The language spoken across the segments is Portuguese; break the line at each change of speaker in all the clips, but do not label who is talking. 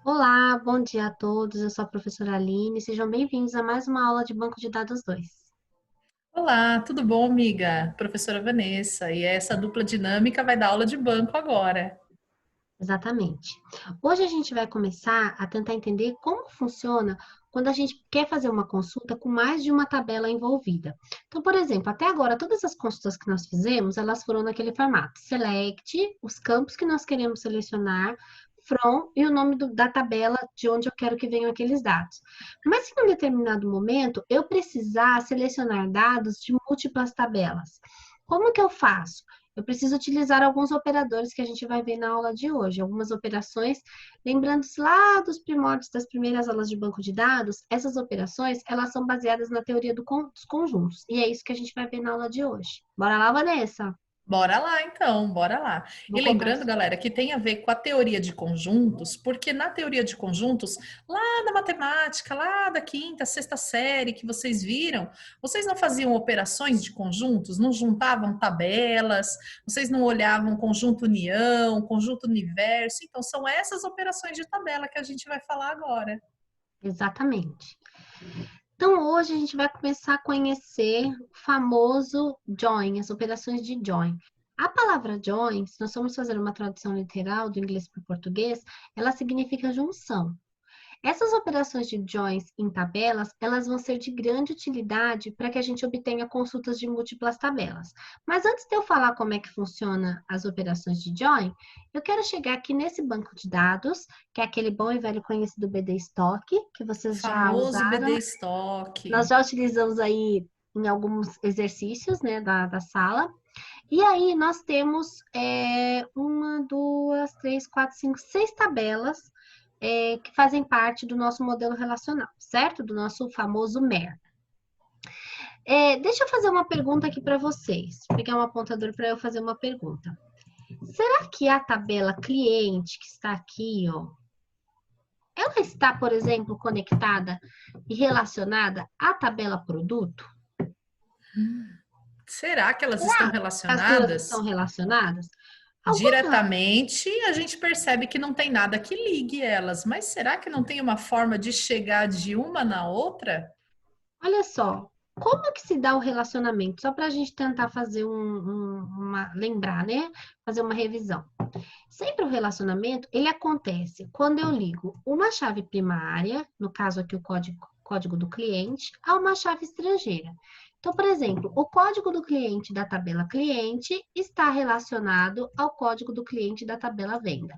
Olá, bom dia a todos. Eu sou a professora Aline. Sejam bem-vindos a mais uma aula de Banco de Dados 2.
Olá, tudo bom, amiga? Professora Vanessa, e essa dupla dinâmica vai dar aula de banco agora.
Exatamente. Hoje a gente vai começar a tentar entender como funciona quando a gente quer fazer uma consulta com mais de uma tabela envolvida. Então, por exemplo, até agora, todas as consultas que nós fizemos, elas foram naquele formato: select, os campos que nós queremos selecionar, from e o nome da tabela de onde eu quero que venham aqueles dados. Mas se em um determinado momento eu precisar selecionar dados de múltiplas tabelas, como que eu faço? Eu preciso utilizar alguns operadores que a gente vai ver na aula de hoje. Algumas operações, lembrando-se lá dos primórdios das primeiras aulas de banco de dados, essas operações, elas são baseadas na teoria dos conjuntos. E é isso que a gente vai ver na aula de hoje. Bora lá, Vanessa?
Bora lá, então, bora lá.
Vou
E
colocar.
lembrando, galera, que tem a ver com a teoria de conjuntos, porque na teoria de conjuntos, lá na matemática, lá da quinta, sexta série que vocês viram, vocês não faziam operações de conjuntos, não juntavam tabelas, vocês não olhavam conjunto união, conjunto universo. Então, são essas operações de tabela que a gente vai falar agora.
Exatamente. Então, hoje a gente vai começar a conhecer o famoso join, as operações de join. A palavra join, se nós formos fazer uma tradução literal do inglês para o português, ela significa junção. Essas operações de joins em tabelas, elas vão ser de grande utilidade para que a gente obtenha consultas de múltiplas tabelas. Mas antes de eu falar como é que funciona as operações de join, eu quero chegar aqui nesse banco de dados, que é aquele bom e velho conhecido BD Stock, que vocês já
Famoso
usaram.
BD Stock.
Nós já utilizamos aí em alguns exercícios, né, da sala. E aí nós temos uma, duas, três, quatro, cinco, seis tabelas que fazem parte do nosso modelo relacional, certo? Do nosso famoso MER. Deixa eu fazer uma pergunta aqui para vocês. Vou pegar um apontador para eu fazer uma pergunta. Será que a tabela cliente que está aqui, ó, ela está, por exemplo, conectada e relacionada à tabela produto?
Será que elas estão
Será que as duas estão
relacionadas?
relacionadas? Alguma.
Diretamente, a gente percebe que não tem nada que ligue elas, mas será que não tem uma forma de chegar de uma na outra?
Olha só, como que se dá o relacionamento? Só para a gente tentar fazer lembrar, né? Fazer uma revisão. Sempre o relacionamento, ele acontece quando eu ligo uma chave primária, no caso aqui o código do cliente, a uma chave estrangeira. Então, por exemplo, o código do cliente da tabela cliente está relacionado ao código do cliente da tabela venda.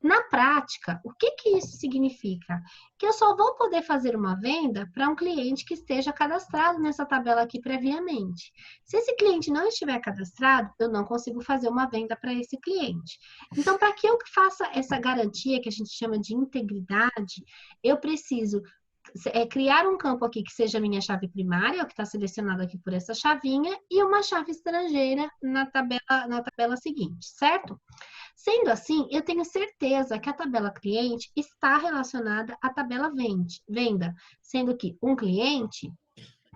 Na prática, o que que isso significa? Que eu só vou poder fazer uma venda para um cliente que esteja cadastrado nessa tabela aqui previamente. Se esse cliente não estiver cadastrado, eu não consigo fazer uma venda para esse cliente. Então, para que eu faça essa garantia que a gente chama de integridade, eu preciso criar um campo aqui que seja a minha chave primária, o que está selecionado aqui por essa chavinha, e uma chave estrangeira na tabela seguinte, certo? Sendo assim, eu tenho certeza que a tabela cliente está relacionada à tabela venda, sendo que um cliente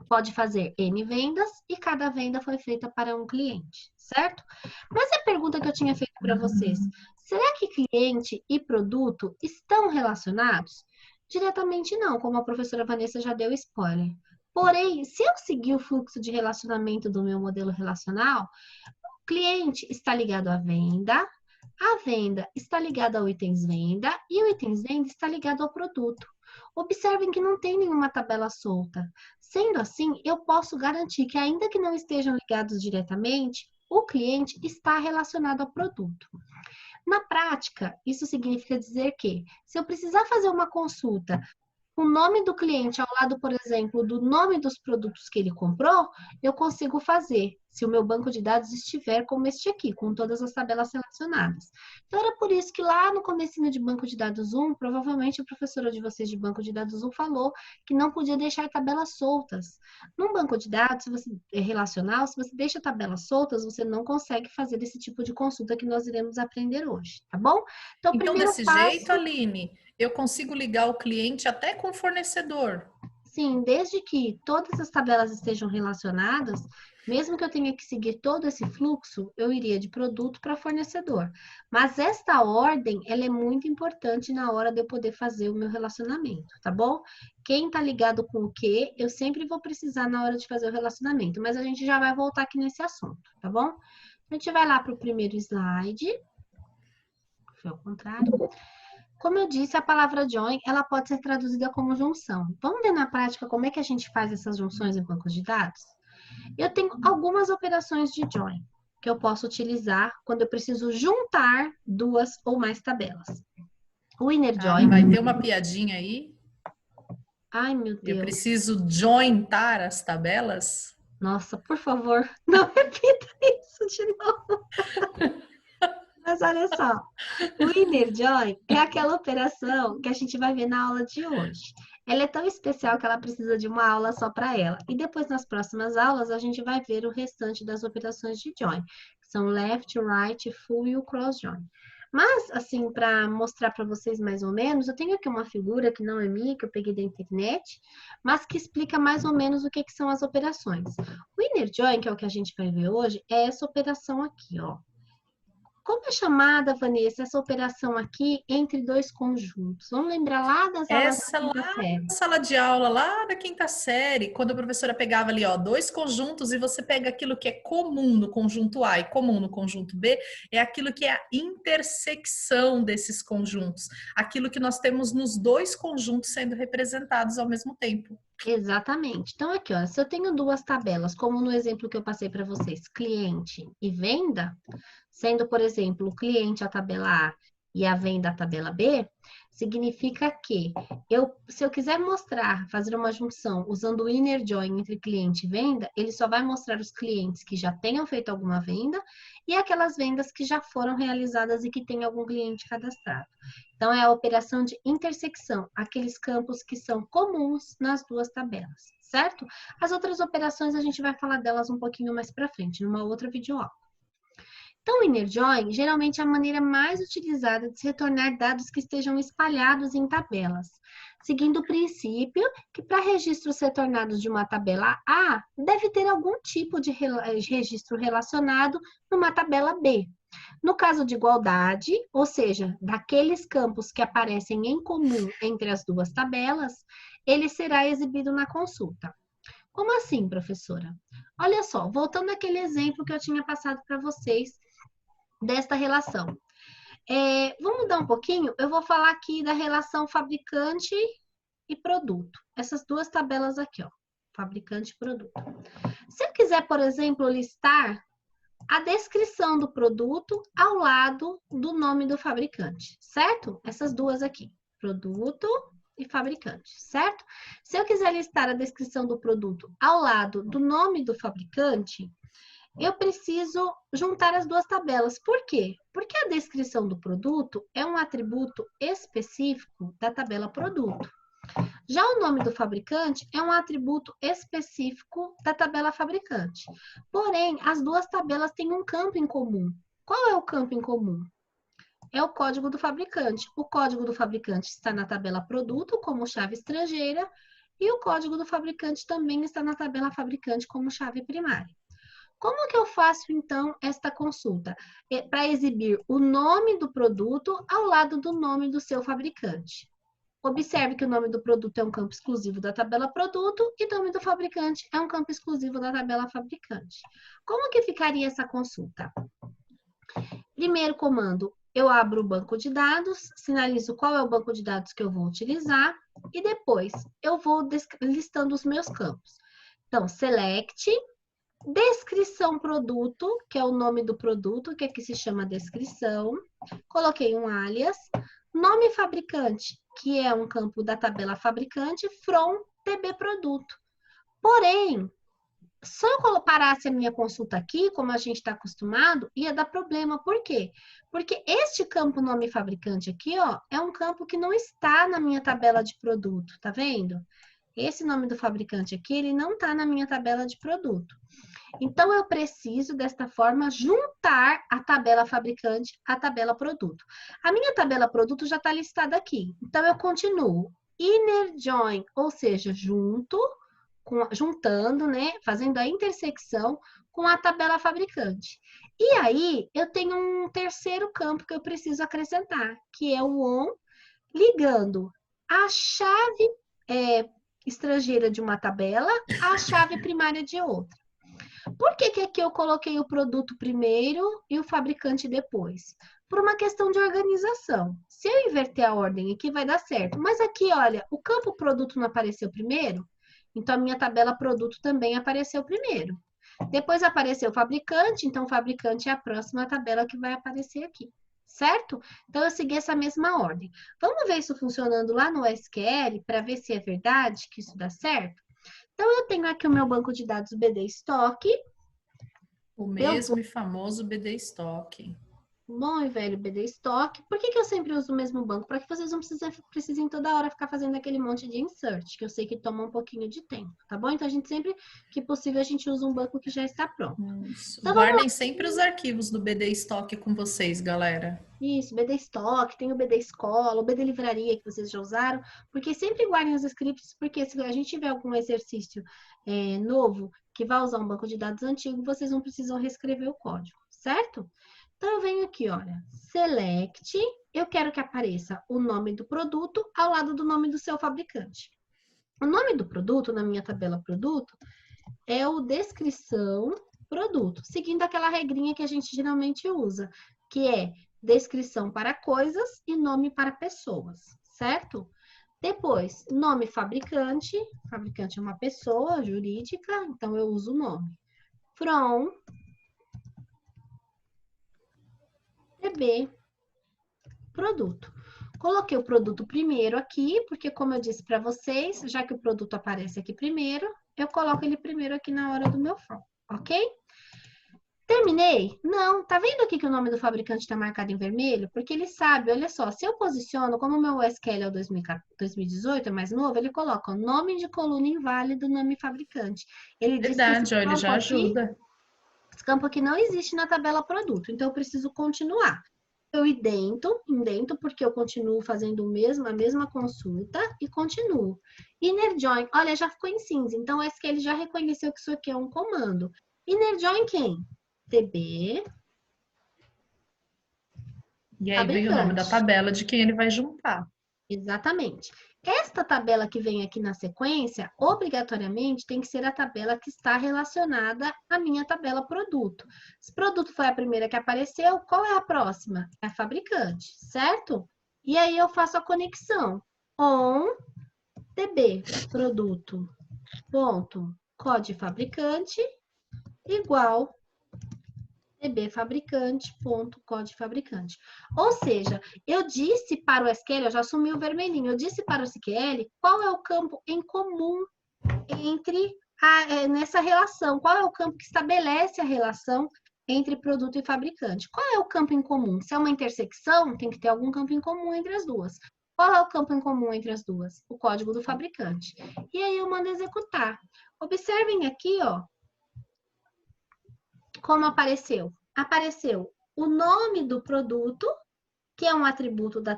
pode fazer N vendas e cada venda foi feita para um cliente, certo? Mas a pergunta que eu tinha feito para vocês, será que cliente e produto estão relacionados? Diretamente não, como a professora Vanessa já deu spoiler. Porém, se eu seguir o fluxo de relacionamento do meu modelo relacional, o cliente está ligado à venda, a venda está ligada ao itens venda e o itens venda está ligado ao produto. Observem que não tem nenhuma tabela solta. Sendo assim, eu posso garantir que, ainda que não estejam ligados diretamente, o cliente está relacionado ao produto. Na prática, isso significa dizer que, se eu precisar fazer uma consulta o nome do cliente ao lado, por exemplo, do nome dos produtos que ele comprou, eu consigo fazer, se o meu banco de dados estiver como este aqui, com todas as tabelas selecionadas. Então, era por isso que lá no comecinho de banco de dados 1, provavelmente a professora de vocês de banco de dados 1 falou que não podia deixar tabelas soltas. Num banco de dados, se você é relacional, se você deixa tabelas soltas, você não consegue fazer esse tipo de consulta que nós iremos aprender hoje, tá bom? Então, o
Então,
primeiro
desse jeito,
passo.
Aline, eu consigo ligar o cliente até com o fornecedor.
Sim, desde que todas as tabelas estejam relacionadas, Mesmo que eu tenha que seguir todo esse fluxo, eu iria de produto para fornecedor. Mas esta ordem, ela é muito importante na hora de eu poder fazer o meu relacionamento, tá bom? Quem tá ligado com o quê, eu sempre vou precisar na hora de fazer o relacionamento, mas a gente já vai voltar aqui nesse assunto, tá bom? A gente vai lá para o primeiro slide. Foi ao contrário. Como eu disse, a palavra join, ela pode ser traduzida como junção. Vamos ver na prática como é que a gente faz essas junções em bancos de dados? Eu tenho algumas operações de join que eu posso utilizar quando eu preciso juntar duas ou mais tabelas. O inner join...
vai ter uma piadinha aí.
Ai, meu Deus.
Eu preciso jointar as tabelas?
Nossa, por favor, não repita isso de novo. Mas olha só, o inner join é aquela operação que a gente vai ver na aula de hoje. Ela é tão especial que ela precisa de uma aula só para ela. E depois, nas próximas aulas, a gente vai ver o restante das operações de join, que são left, right, full e o cross join. Mas, assim, para mostrar para vocês mais ou menos, eu tenho aqui uma figura que não é minha, que eu peguei da internet, mas que explica mais ou menos o que são as operações. O inner join, que é o que a gente vai ver hoje, é essa operação aqui, ó. Como é chamada, Vanessa, essa operação aqui entre dois conjuntos? Vamos lembrar lá das aulas
Essa
da
lá
quinta série.
na sala de aula, lá da quinta série, quando a professora pegava ali, ó, dois conjuntos e você pega aquilo que é comum no conjunto A e comum no conjunto B, é aquilo que é a intersecção desses conjuntos, aquilo que nós temos nos dois conjuntos sendo representados ao mesmo tempo.
Exatamente. Então, aqui, ó, se eu tenho duas tabelas, como no exemplo que eu passei para vocês, cliente e venda, sendo, por exemplo, o cliente a tabela A e a venda a tabela B, significa que se eu quiser mostrar, fazer uma junção usando o inner join entre cliente e venda, ele só vai mostrar os clientes que já tenham feito alguma venda e aquelas vendas que já foram realizadas e que tem algum cliente cadastrado. Então, é a operação de intersecção, aqueles campos que são comuns nas duas tabelas, certo? As outras operações a gente vai falar delas um pouquinho mais para frente, numa outra videoaula. Então, o inner join geralmente é a maneira mais utilizada de se retornar dados que estejam espalhados em tabelas, seguindo o princípio que para registros retornados de uma tabela A, deve ter algum tipo de registro relacionado numa tabela B. No caso de igualdade, ou seja, daqueles campos que aparecem em comum entre as duas tabelas, ele será exibido na consulta. Como assim, professora? Olha só, voltando àquele exemplo que eu tinha passado para vocês desta relação. Vamos mudar um pouquinho? Eu vou falar aqui da relação fabricante e produto. Essas duas tabelas aqui, ó, fabricante e produto. Se eu quiser, por exemplo, listar a descrição do produto ao lado do nome do fabricante, certo? Essas duas aqui, produto e fabricante, certo? Se eu quiser listar a descrição do produto ao lado do nome do fabricante, eu preciso juntar as duas tabelas. Por quê? Porque a descrição do produto é um atributo específico da tabela produto. Já o nome do fabricante é um atributo específico da tabela fabricante. Porém, as duas tabelas têm um campo em comum. Qual é o campo em comum? É o código do fabricante. O código do fabricante está na tabela produto como chave estrangeira e o código do fabricante também está na tabela fabricante como chave primária. Como que eu faço, então, esta consulta? Para exibir o nome do produto ao lado do nome do seu fabricante. Observe que o nome do produto é um campo exclusivo da tabela produto e o nome do fabricante é um campo exclusivo da tabela fabricante. Como que ficaria essa consulta? Primeiro comando, eu abro o banco de dados, sinalizo qual é o banco de dados que eu vou utilizar e depois eu vou listando os meus campos. Então, select, descrição produto, que é o nome do produto, que aqui se chama descrição. Coloquei um alias. Nome fabricante, que é um campo da tabela fabricante, from TB produto. Porém, se eu parasse a minha consulta aqui, como a gente está acostumado, ia dar problema. Por quê? Porque este campo nome fabricante aqui, ó, é um campo que não está na minha tabela de produto, tá vendo? Esse nome do fabricante aqui, ele não está na minha tabela de produto. Então, eu preciso, desta forma, juntar a tabela fabricante à tabela produto. A minha tabela produto já está listada aqui. Então, eu continuo inner join, ou seja, junto juntando, né? Fazendo a intersecção com a tabela fabricante. E aí, eu tenho um terceiro campo que eu preciso acrescentar, que é o ON, ligando a chave estrangeira de uma tabela à chave primária de outra. Por que que aqui eu coloquei o produto primeiro e o fabricante depois? Por uma questão de organização. Se eu inverter a ordem aqui, vai dar certo. Mas aqui, olha, o campo produto não apareceu primeiro, então a minha tabela produto também apareceu primeiro. Depois apareceu o fabricante, então o fabricante é a próxima tabela que vai aparecer aqui, certo? Então eu segui essa mesma ordem. Vamos ver isso funcionando lá no SQL para ver se é verdade que isso dá certo? Então eu tenho aqui o meu banco de dados BD Stock.
O mesmo e famoso BD Stock.
Bom e velho BD Stock. Por que eu sempre uso o mesmo banco? Para que vocês não precisem toda hora ficar fazendo aquele monte de insert, que eu sei que toma um pouquinho de tempo, tá bom? Então, a gente sempre que possível, a gente usa um banco que já está pronto. Então,
guardem sempre os arquivos do BD Stock com vocês, galera.
Isso, BD Stock, tem o BD Escola, o BD Livraria que vocês já usaram, porque sempre guardem os scripts, porque se a gente tiver algum exercício novo que vai usar um banco de dados antigo, vocês não precisam reescrever o código, certo? Então, eu venho aqui, olha, select, eu quero que apareça o nome do produto ao lado do nome do seu fabricante. O nome do produto, na minha tabela produto, é o descrição produto, seguindo aquela regrinha que a gente geralmente usa, que é descrição para coisas e nome para pessoas, certo? Depois, nome fabricante, fabricante é uma pessoa jurídica, então eu uso o nome. From DB produto. Coloquei o produto primeiro aqui, porque como eu disse para vocês, já que o produto aparece aqui primeiro, eu coloco ele primeiro aqui na hora do meu from, ok? Terminei? Não. Tá vendo aqui que o nome do fabricante está marcado em vermelho? Porque ele sabe, olha só, se eu posiciono, como o meu SQL é o 2018, é mais novo, ele coloca o nome de coluna inválido, nome fabricante. Ele diz que
Verdade, ó, ele já ajuda.
Esse campo aqui não existe na tabela produto, então eu preciso continuar. Eu indento porque eu continuo fazendo a mesma consulta e continuo. Inner join, olha, já ficou em cinza, então o SQL já reconheceu que isso aqui é um comando. Inner join quem? DB.
E aí vem o nome da tabela de quem ele vai juntar.
Exatamente. Esta tabela que vem aqui na sequência, obrigatoriamente tem que ser a tabela que está relacionada à minha tabela produto. Se produto foi a primeira que apareceu, qual é a próxima? É a fabricante, certo? E aí eu faço a conexão. On db produto ponto código fabricante igual dbfabricante.código fabricante. Ou seja, eu disse para o SQL, eu já assumi o vermelhinho, eu disse para o SQL qual é o campo em comum entre nessa relação, qual é o campo que estabelece a relação entre produto e fabricante. Qual é o campo em comum? Se é uma intersecção, tem que ter algum campo em comum entre as duas. Qual é o campo em comum entre as duas? O código do fabricante. E aí eu mando executar. Observem aqui, ó, como apareceu? Apareceu o nome do produto, que é um atributo da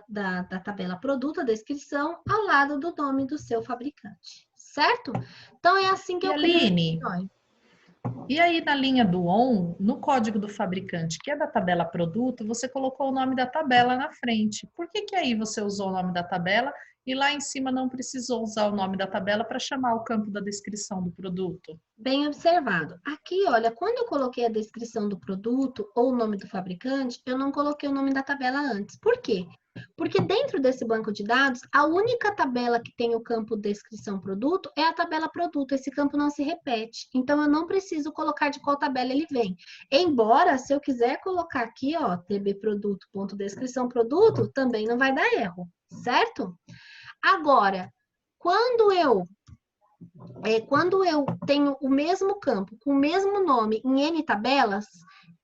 tabela produto, a descrição, ao lado do nome do seu fabricante, certo? Então, é assim que eu
Aline, e aí na linha do ON, no código do fabricante, que é da tabela produto, você colocou o nome da tabela na frente. Por que que aí você usou o nome da tabela e lá em cima não precisou usar o nome da tabela para chamar o campo da descrição do produto?
Bem observado. Aqui, olha, quando eu coloquei a descrição do produto ou o nome do fabricante, eu não coloquei o nome da tabela antes. Por quê? Porque dentro desse banco de dados, a única tabela que tem o campo descrição produto é a tabela produto. Esse campo não se repete. Então, eu não preciso colocar de qual tabela ele vem. Embora, se eu quiser colocar aqui, ó, tbproduto.descrição produto, também não vai dar erro, certo? Agora, quando eu tenho o mesmo campo, com o mesmo nome em N tabelas,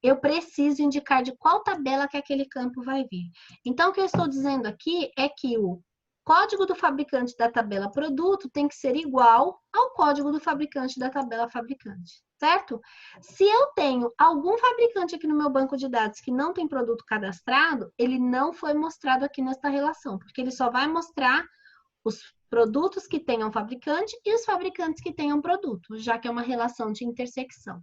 eu preciso indicar de qual tabela que aquele campo vai vir. Então, o que eu estou dizendo aqui é que o código do fabricante da tabela produto tem que ser igual ao código do fabricante da tabela fabricante, certo? Se eu tenho algum fabricante aqui no meu banco de dados que não tem produto cadastrado, ele não foi mostrado aqui nesta relação, porque ele só vai mostrar os produtos que tenham fabricante e os fabricantes que tenham produto, já que é uma relação de intersecção.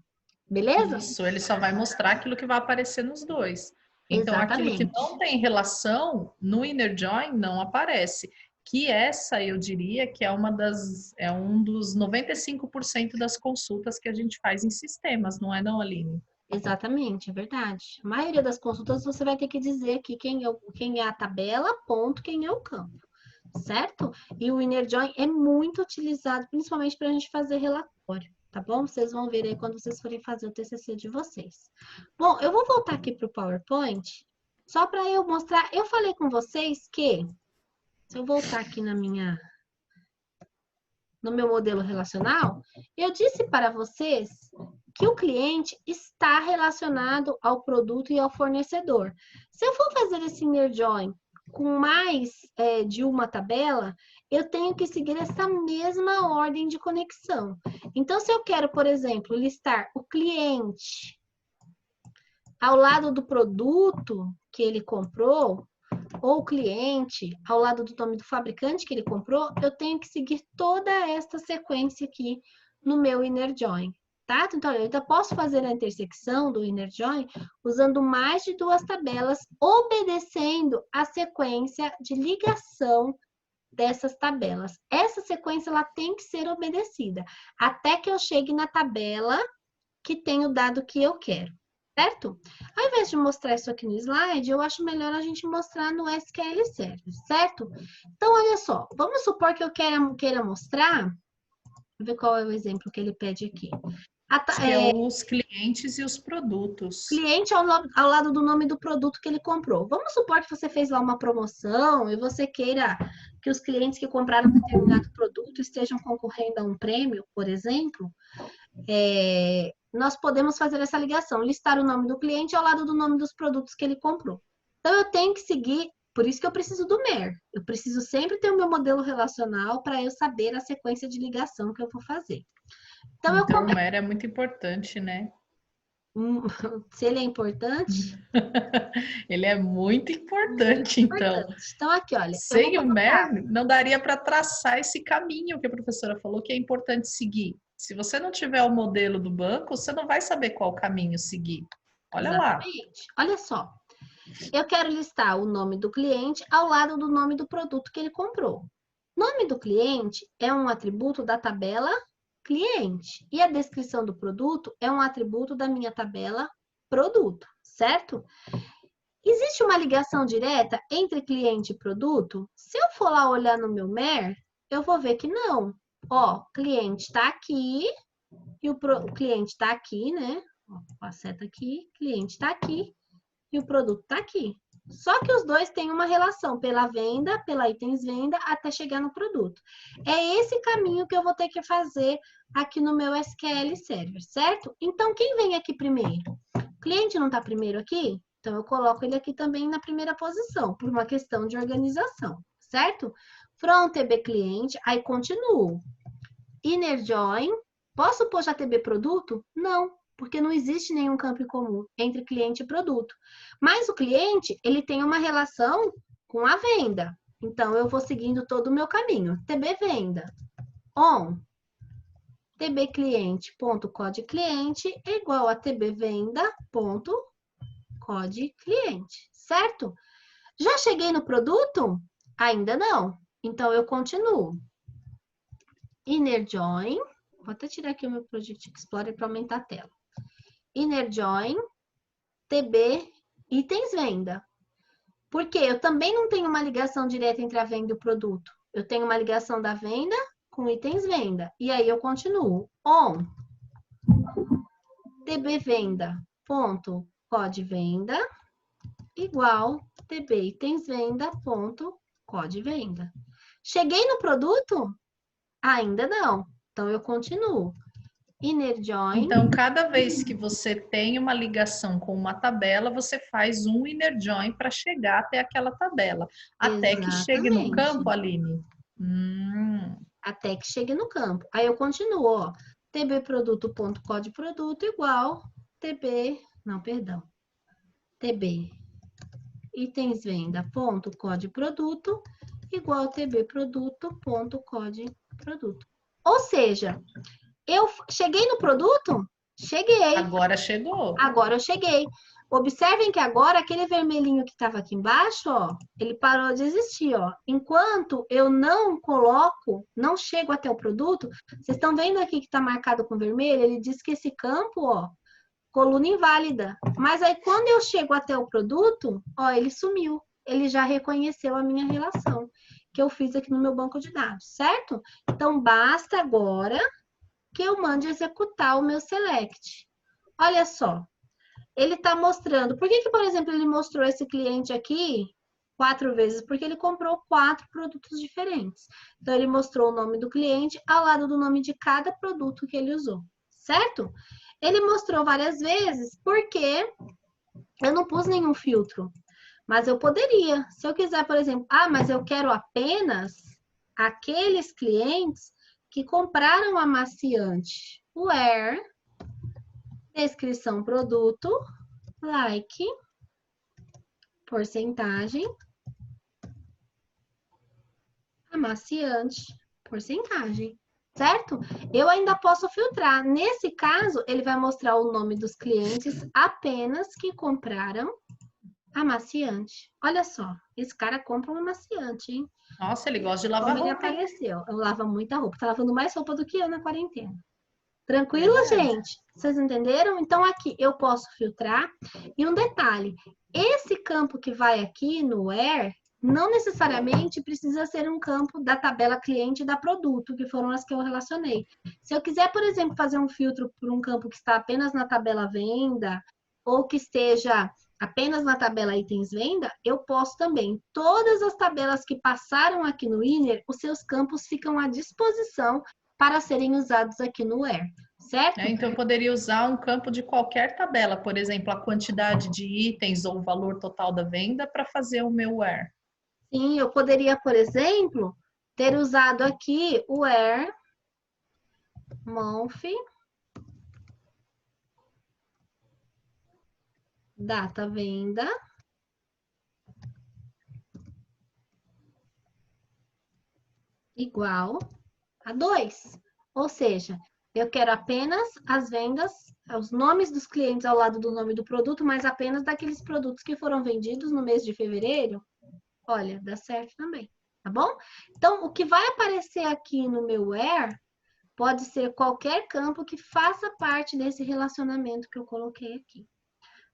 Beleza?
Isso, ele só vai mostrar aquilo que vai aparecer nos dois. Então, aquilo que
Exatamente.
não tem relação no inner join não aparece. Que essa, eu diria, que é um dos 95% das consultas que a gente faz em sistemas, não é não, Aline?
Exatamente, é verdade. A maioria das consultas você vai ter que dizer que quem é a tabela, ponto, quem é o campo, certo? E o inner join é muito utilizado, principalmente para a gente fazer relatório, tá bom? Vocês vão ver aí quando vocês forem fazer o TCC de vocês. Bom, eu vou voltar aqui para o PowerPoint, só para eu mostrar. Eu falei com vocês que, se eu voltar aqui no meu modelo relacional, eu disse para vocês que o cliente está relacionado ao produto e ao fornecedor. Se eu for fazer esse inner join com mais de uma tabela, eu tenho que seguir essa mesma ordem de conexão. Então, se eu quero, por exemplo, listar o cliente ao lado do produto que ele comprou, ou o cliente ao lado do nome do fabricante que ele comprou, eu tenho que seguir toda esta sequência aqui no meu inner join, tá? Então, eu ainda posso fazer a intersecção do inner join usando mais de duas tabelas, obedecendo a sequência de ligação dessas tabelas. Essa sequência ela tem que ser obedecida até que eu chegue na tabela que tem o dado que eu quero. Certo? Ao invés de mostrar isso aqui no slide, eu acho melhor a gente mostrar no SQL Server, certo? Então, olha só, vamos supor que eu queira mostrar, vou ver qual é o exemplo que ele pede aqui.
Acho que é os clientes e os produtos.
Cliente ao lado do nome do produto que ele comprou. Vamos supor que você fez lá uma promoção e você queira que os clientes que compraram determinado produto estejam concorrendo a um prêmio, por exemplo. Nós podemos fazer essa ligação, listar o nome do cliente ao lado do nome dos produtos que ele comprou. Então, eu tenho que seguir, por isso que eu preciso do MER. Eu preciso sempre ter o meu modelo relacional para eu saber a sequência de ligação que eu vou fazer.
Então o MER é muito importante, né?
Se ele é importante?
Ele é muito importante, então.
Então, aqui, olha.
Sem o MER, não daria para traçar esse caminho que a professora falou que é importante seguir. Se você não tiver o modelo do banco, você não vai saber qual caminho seguir. Olha
Exatamente.
lá.
Olha só. Eu quero listar o nome do cliente ao lado do nome do produto que ele comprou. Nome do cliente é um atributo da tabela cliente. E a descrição do produto é um atributo da minha tabela produto, certo? Existe uma ligação direta entre cliente e produto? Se eu for lá olhar no meu MER, eu vou ver que não. Ó, cliente está aqui e o cliente está aqui, né? Ó, a seta aqui, cliente está aqui e o produto está aqui. Só que os dois têm uma relação pela venda, pela itens venda, até chegar no produto. É esse caminho que eu vou ter que fazer aqui no meu SQL Server, certo? Então, quem vem aqui primeiro? O cliente não está primeiro aqui? Então, eu coloco ele aqui também na primeira posição, por uma questão de organização, certo? From TB cliente, aí continuo. Inner join, posso pôr já TB produto? Não, porque não existe nenhum campo em comum entre cliente e produto. Mas o cliente, ele tem uma relação com a venda. Então, eu vou seguindo todo o meu caminho. TB venda, on, TB cliente, ponto code cliente, é igual a TB venda, ponto code cliente, certo? Já cheguei no produto? Ainda não. Então, eu continuo. Inner join, vou até tirar aqui o meu Project Explorer para aumentar a tela. Inner join, TB, itens venda. Porque eu também não tenho uma ligação direta entre a venda e o produto. Eu tenho uma ligação da venda com itens venda. E aí eu continuo. On, TB venda, ponto, code venda, igual TB itens venda, ponto, code venda. Cheguei no produto? Ainda não. Então, eu continuo. Inner join.
Então, cada vez que você tem uma ligação com uma tabela, você faz um inner join para chegar até aquela tabela. Até que chegue no campo, Aline.
Até que chegue no campo. Aí eu continuo, ó. TB produto.code produto igual TB, não, perdão. TB itens venda ponto code produto igual TB produto, ponto, código produto. Ou seja, eu cheguei no produto? Cheguei.
Agora chegou.
Agora eu cheguei. Observem que agora aquele vermelhinho que estava aqui embaixo, ó, ele parou de existir, ó. Enquanto eu não coloco, não chego até o produto, vocês estão vendo aqui que está marcado com vermelho? Ele diz que esse campo, ó, coluna inválida. Mas aí quando eu chego até o produto, ó, ele sumiu. Ele já reconheceu a minha relação que eu fiz aqui no meu banco de dados, certo? Então basta agora que eu mande executar o meu select. Olha só, ele está mostrando. Por que, por exemplo, ele mostrou esse cliente aqui 4 vezes? Porque ele comprou 4 produtos diferentes. Então, ele mostrou o nome do cliente ao lado do nome de cada produto que ele usou, certo? Ele mostrou várias vezes porque eu não pus nenhum filtro. Mas eu poderia. Se eu quiser, por exemplo, mas eu quero apenas aqueles clientes que compraram amaciante. Where descrição produto, like, porcentagem, amaciante, porcentagem, certo? Eu ainda posso filtrar. Nesse caso, ele vai mostrar o nome dos clientes apenas que compraram amaciante. Olha só, esse cara compra um amaciante, hein?
Nossa, ele gosta de lavar
Como ele
roupa, hein?
apareceu. Eu lavo muita roupa. Tá lavando mais roupa do que eu na quarentena. Tranquilo,
Verdade.
gente? Vocês entenderam? Então, aqui eu posso filtrar. E um detalhe, esse campo que vai aqui no where, não necessariamente precisa ser um campo da tabela cliente da produto, que foram as que eu relacionei. Se eu quiser, por exemplo, fazer um filtro por um campo que está apenas na tabela venda, ou que esteja apenas na tabela itens venda, eu posso também. Todas as tabelas que passaram aqui no Inner, os seus campos ficam à disposição para serem usados aqui no where, certo?
Então, eu poderia usar um campo de qualquer tabela, por exemplo, a quantidade de itens ou o valor total da venda para fazer o meu where.
Sim, eu poderia, por exemplo, ter usado aqui o where month data venda igual a 2. Ou seja, eu quero apenas as vendas, os nomes dos clientes ao lado do nome do produto, mas apenas daqueles produtos que foram vendidos no mês de fevereiro. Olha, dá certo também, tá bom? Então, o que vai aparecer aqui no meu where pode ser qualquer campo que faça parte desse relacionamento que eu coloquei aqui.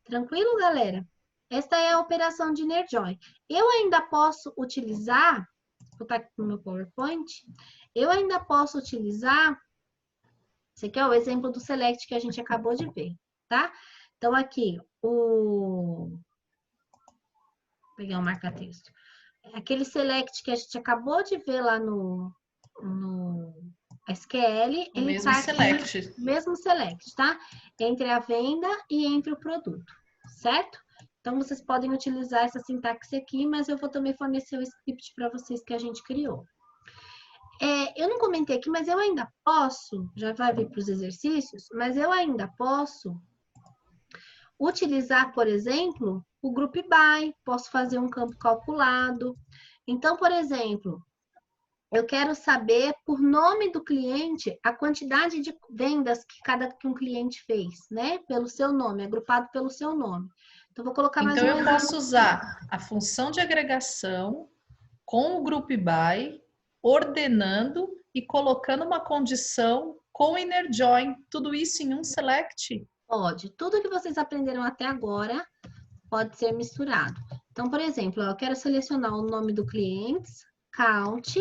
Tranquilo, galera? Esta é a operação de inner join. Eu ainda posso utilizar, vou botar aqui no meu PowerPoint, eu ainda posso utilizar, esse aqui é o exemplo do select que a gente acabou de ver, tá? Então, aqui, vou pegar o marca-texto. Aquele select que a gente acabou de ver lá no SQL, ele
Mesmo
está aqui,
select.
mesmo select, tá? Entre a venda e entre o produto, certo? Então, vocês podem utilizar essa sintaxe aqui, mas eu vou também fornecer o script para vocês que a gente criou. Eu não comentei aqui, mas eu ainda posso, já vai vir para os exercícios, mas eu ainda posso utilizar, por exemplo, o group by, posso fazer um campo calculado. Então, por exemplo, eu quero saber, por nome do cliente, a quantidade de vendas que um cliente fez, né? Pelo seu nome, agrupado pelo seu nome. Então, vou colocar mais
Então,
um
eu
exemplo.
posso usar a função de agregação com o group by, ordenando e colocando uma condição com inner join. Tudo isso em um select?
Pode. Tudo que vocês aprenderam até agora pode ser misturado. Então, por exemplo, eu quero selecionar o nome do cliente, count,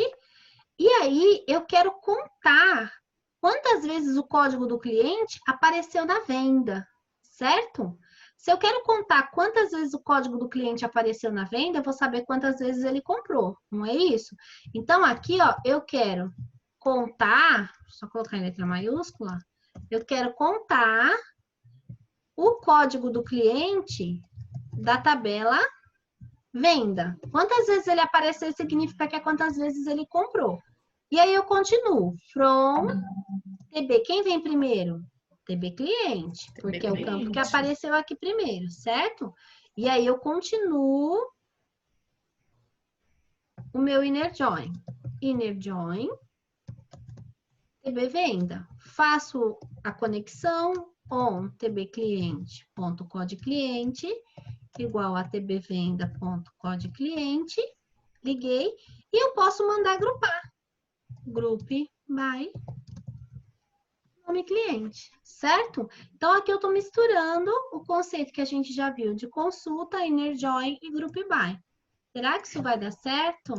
e aí eu quero contar quantas vezes o código do cliente apareceu na venda, certo? Se eu quero contar quantas vezes o código do cliente apareceu na venda, eu vou saber quantas vezes ele comprou, não é isso? Então, aqui, ó, eu quero contar, só colocar em letra maiúscula, eu quero contar o código do cliente da tabela venda. Quantas vezes ele apareceu significa que é quantas vezes ele comprou. E aí eu continuo. From TB. Quem vem primeiro? TB cliente, porque é o campo que apareceu aqui primeiro, certo? E aí eu continuo o meu inner join. Inner join, TB venda. Faço a conexão on tbcliente.codecliente igual a tbvenda.codecliente. Liguei e eu posso mandar agrupar. Group by nome cliente, certo? Então, aqui eu estou misturando o conceito que a gente já viu de consulta, inner join e group by. Será que isso vai dar certo?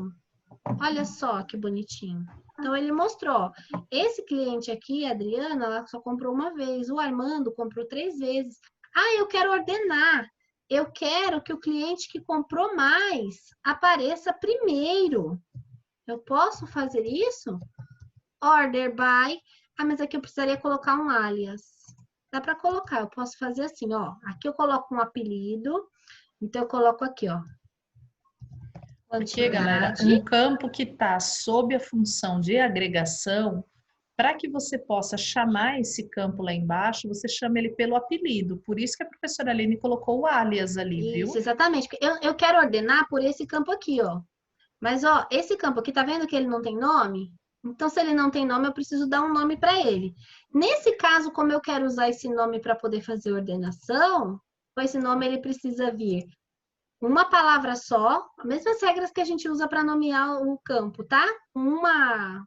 Olha só que bonitinho. Então, ele mostrou, esse cliente aqui, a Adriana, ela só comprou uma vez, o Armando comprou 3 vezes. Ah, eu quero ordenar. Eu quero que o cliente que comprou mais apareça primeiro. Eu posso fazer isso? Order by. Ah, mas aqui eu precisaria colocar um alias. Dá para colocar, eu posso fazer assim, ó. Aqui eu coloco um apelido. Então, eu coloco aqui, ó.
Porque, galera, um campo que está sob a função de agregação, para que você possa chamar esse campo lá embaixo, você chama ele pelo apelido. Por isso que a professora Aline colocou o alias ali, viu?
Isso, exatamente. Eu quero ordenar por esse campo aqui, ó. Mas, ó, esse campo aqui, tá vendo que ele não tem nome? Então, se ele não tem nome, eu preciso dar um nome para ele. Nesse caso, como eu quero usar esse nome para poder fazer ordenação, com esse nome ele precisa vir uma palavra só, as mesmas regras que a gente usa para nomear o campo, tá? Uma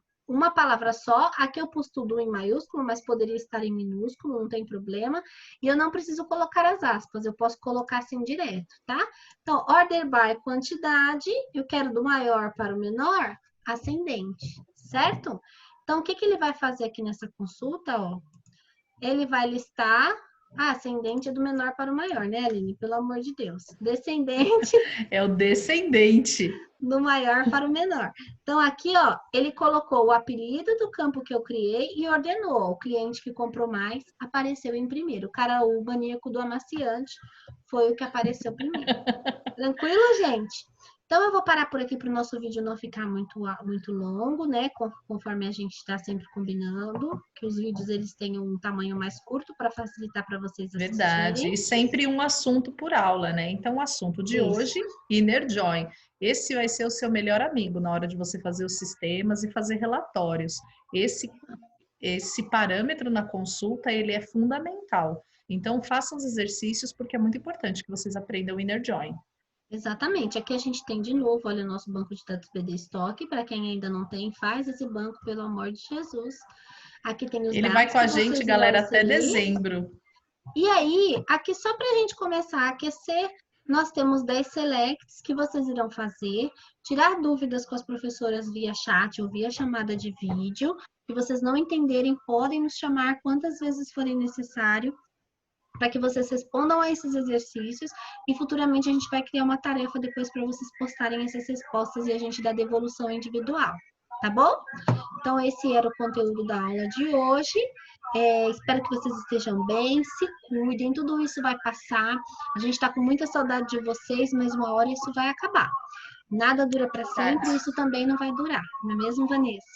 palavra só. Aqui eu pus tudo em maiúsculo, mas poderia estar em minúsculo, não tem problema. E eu não preciso colocar as aspas, eu posso colocar assim direto, tá? Então, order by quantidade, eu quero do maior para o menor, ascendente, certo? Então, o que que ele vai fazer aqui nessa consulta, ó? Ele vai listar ascendente é do menor para o maior, né, Aline? Pelo amor de Deus. Descendente
É o descendente.
do maior para o menor. Então, aqui, ó, ele colocou o apelido do campo que eu criei e ordenou. O cliente que comprou mais apareceu em primeiro. O maníaco do amaciante foi o que apareceu primeiro. Tranquilo, gente? Então, eu vou parar por aqui para o nosso vídeo não ficar muito longo, né? Conforme a gente está sempre combinando, que os vídeos eles tenham um tamanho mais curto para facilitar para vocês assistirem.
Verdade. E sempre um assunto por aula, né? Então, o assunto de hoje, Inner Join. Esse vai ser o seu melhor amigo na hora de você fazer os sistemas e fazer relatórios. Esse parâmetro na consulta, ele é fundamental. Então, façam os exercícios porque é muito importante que vocês aprendam o Inner Join.
Exatamente. Aqui a gente tem de novo, olha, o nosso banco de dados BD Stock. Para quem ainda não tem, faz esse banco, pelo amor de Jesus. Aqui tem os dados.
Ele vai com a gente, galera, até dezembro.
E aí, aqui só para a gente começar a aquecer, nós temos 10 selects que vocês irão fazer, tirar dúvidas com as professoras via chat ou via chamada de vídeo. Se vocês não entenderem, podem nos chamar quantas vezes forem necessário, para que vocês respondam a esses exercícios e futuramente a gente vai criar uma tarefa depois para vocês postarem essas respostas e a gente dá devolução individual, tá bom? Então, esse era o conteúdo da aula de hoje. Espero que vocês estejam bem, se cuidem, tudo isso vai passar. A gente está com muita saudade de vocês, mas uma hora isso vai acabar. Nada dura para sempre, isso também não vai durar, não é mesmo, Vanessa?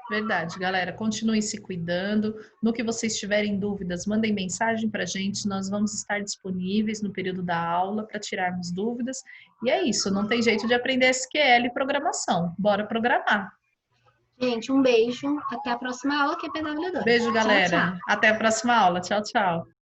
Verdade, galera. Continuem se cuidando. No que vocês tiverem dúvidas, mandem mensagem para a gente. Nós vamos estar disponíveis no período da aula para tirarmos dúvidas. E é isso, não tem jeito de aprender SQL e programação. Bora programar.
Gente, um beijo. Até a próxima aula, que é PW2.
Beijo, galera.
Tchau, tchau.
Até a próxima aula. Tchau, tchau.